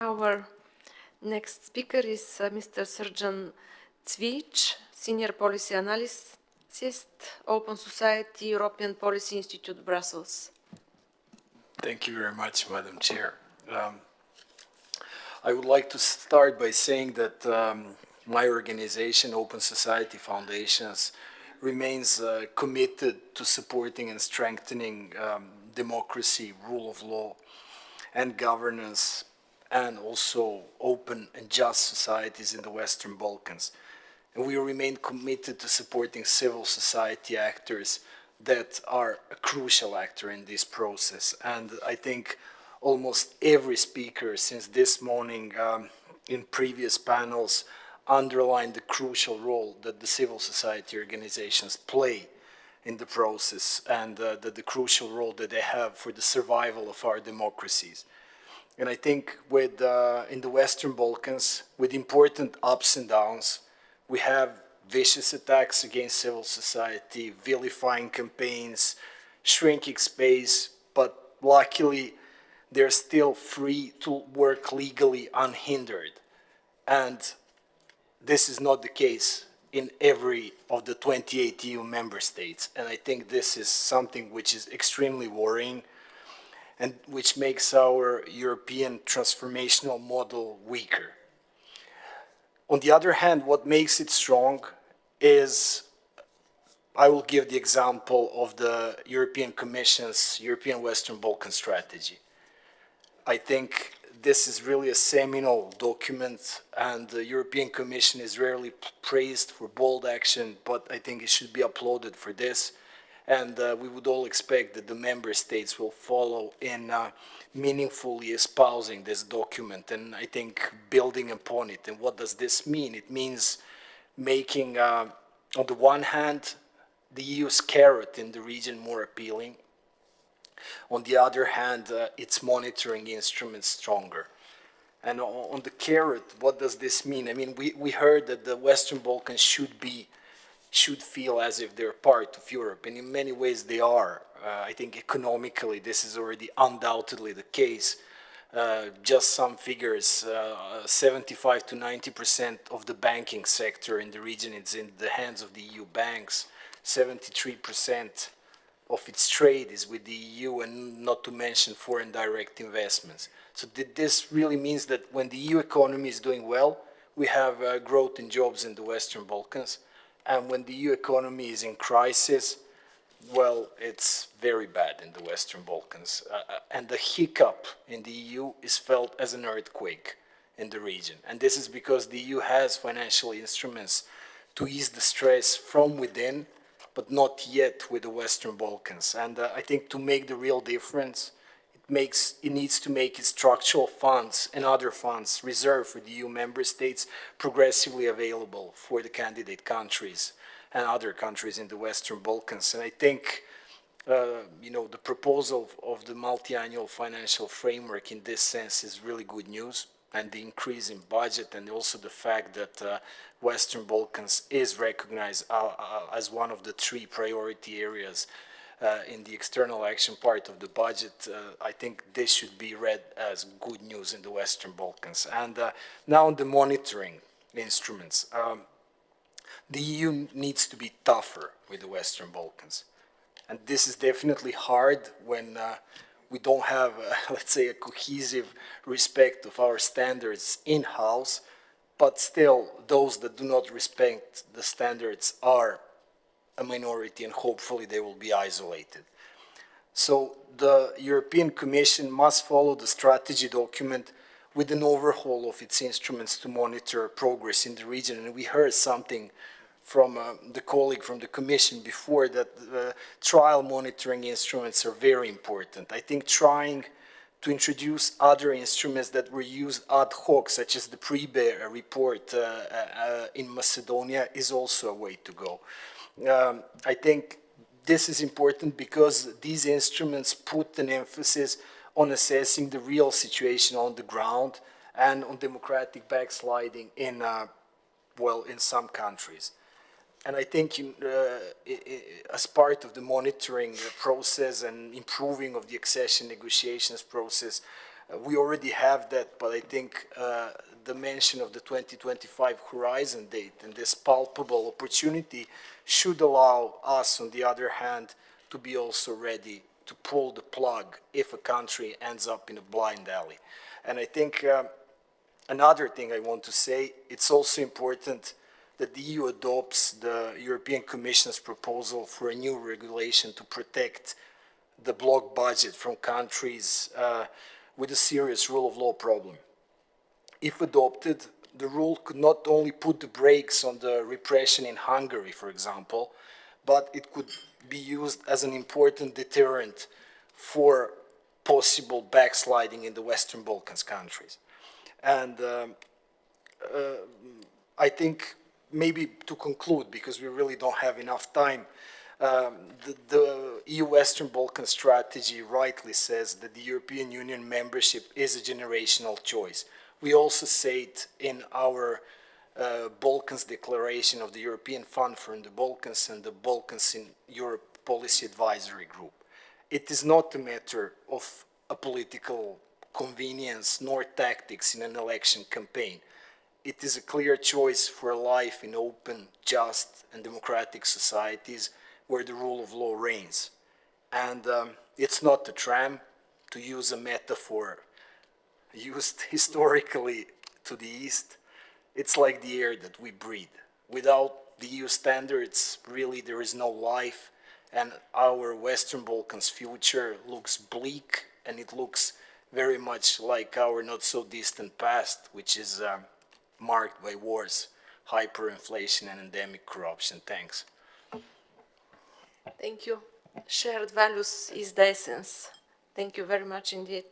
Our next speaker is Mr. Srdjan Cvijic, Senior Policy Analyst, Open Society, European Policy Institute, Brussels. Thank you very much, Madam Chair. I would like to start by saying that my organization, Open Society Foundations, remains committed to supporting and strengthening democracy, rule of law, and governance, and also open and just societies in the Western Balkans. And we remain committed to supporting civil society actors that are a crucial actor in this process. And I think almost every speaker since this morning in previous panels underlined the crucial role that the civil society organizations play in the process and the crucial role that they have for the survival of our democracies. And I think with, in the Western Balkans, with important ups and downs, we have vicious attacks against civil society, vilifying campaigns, shrinking space, but luckily they're still free to work legally unhindered. And this is not the case in every of the 28 EU member states. And I think this is something which is extremely worrying and which makes our European transformational model weaker. On the other hand, what makes it strong is, I will give the example of the European Commission's European Western Balkan strategy. I think this is really a seminal document, and the European Commission is rarely praised for bold action, but I think it should be applauded for this. And we would all expect that the member states will follow in meaningfully espousing this document and I think building upon it. And what does this mean? It means making, on the one hand, the EU's carrot in the region more appealing. On the other hand, its monitoring instruments stronger. And on the carrot, what does this mean? I mean, we heard that the Western Balkans should feel as if they're part of Europe, and in many ways they are. I think economically this is already undoubtedly the case. Just some figures, 75 to 90% of the banking sector in the region is in the hands of the EU banks, 73% of its trade is with the EU, and not to mention foreign direct investments. So this really means that when the EU economy is doing well, we have growth in jobs in the Western Balkans. And when the EU economy is in crisis, well, it's very bad in the Western Balkans. And the hiccup in the EU is felt as an earthquake in the region. And this is because the EU has financial instruments to ease the stress from within, but not yet with the Western Balkans. And I think to make the real difference, it needs to make its structural funds and other funds reserved for the EU member states progressively available for the candidate countries and other countries in the Western Balkans. And I think, you know, the proposal of the multi-annual financial framework in this sense is really good news, and the increase in budget and also the fact that Western Balkans is recognized as one of the 3 priority areas in the external action part of the budget. I think this should be read as good news in the Western Balkans. And now on the monitoring instruments. The EU needs to be tougher with the Western Balkans. And this is definitely hard when we don't have, let's say, a cohesive respect of our standards in-house, but still those that do not respect the standards are a minority, and hopefully they will be isolated. So the European Commission must follow the strategy document with an overhaul of its instruments to monitor progress in the region. And we heard something from the colleague from the Commission before, that trial monitoring instruments are very important. I think trying to introduce other instruments that were used ad hoc, such as the Pribe report in Macedonia, is also a way to go. I think this is important because these instruments put an emphasis on assessing the real situation on the ground and on democratic backsliding in, well, in some countries. And I think as part of the monitoring process and improving of the accession negotiations process, We already have that, but I think the mention of the 2025 horizon date and this palpable opportunity should allow us, on the other hand, to be also ready to pull the plug if a country ends up in a blind alley. And I think another thing I want to say, it's also important that the EU adopts the European Commission's proposal for a new regulation to protect the bloc budget from countries with a serious rule of law problem. If adopted, the rule could not only put the brakes on the repression in Hungary, for example, but it could be used as an important deterrent for possible backsliding in the Western Balkans countries. And I think maybe to conclude, because we really don't have enough time, the EU Western Balkan strategy rightly says that the European Union membership is a generational choice. We also say it in our Balkans Declaration of the European Fund for the Balkans and the Balkans in Europe Policy Advisory Group. It is not a matter of a political convenience nor tactics in an election campaign. It is a clear choice for life in open, just, and democratic societies where the rule of law reigns. And it's not a tram, to use a metaphor used historically to the East. It's like the air that we breathe. Without the EU standards, really there is no life, and our Western Balkans future looks bleak, and it looks very much like our not so distant past, which is marked by wars, hyperinflation, and endemic corruption. Thanks. Thank you. Shared values is the essence. Thank you very much indeed.